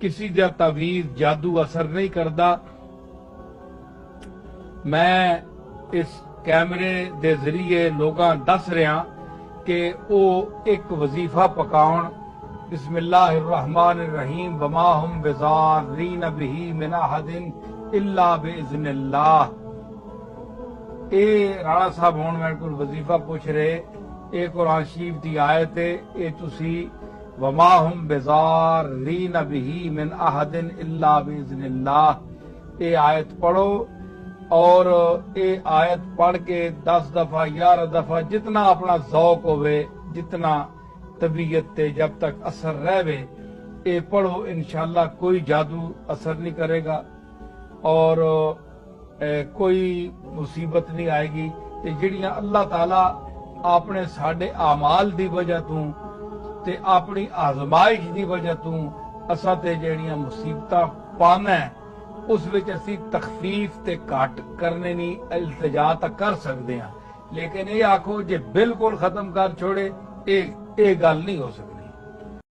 کسی دا تعویذ جادو اثر نہیں کردا۔ میں اس کیمرے دے ذریعے لوگاں دس رہا کہ او ایک وظیفہ پکاؤن، بسم اللہ الرحمن الرحیم وما ہم بضارین بہ من احد الا باذن اللہ۔ اے رانا صاحب ہون میرے کو وظیفہ پوچھ رہے، اے قرآن شریف دی آیت ہے، اے تسی وما ہم بضارین بہ من احد الا باذن اللہ، اے آیت پڑھو، اور اے آیت پڑھ کے 10 دفعہ 11 دفعہ جتنا اپنا ذوق ہوئے، جتنا طبیعت تے جب تک اثر رہے، اے پڑھو، انشاءاللہ کوئی جادو اثر نہیں کرے گا اور کوئی مصیبت نہیں آئے گی۔ تے جڑیاں اللہ تعالیٰ اپنے ساڈے اعمال دی وجہ تو تے اپنی آزمائش دی وجہ تو اساں تے جڑیاں مصیبتاں پانا ہے، اس وچ اسی تخفیف تے کٹ کرنے نہیں التجا تک کر سکتے ہیں، لیکن یہ آکھو جے بالکل ختم کر چھوڑے، اے گل نہیں ہو سکتی۔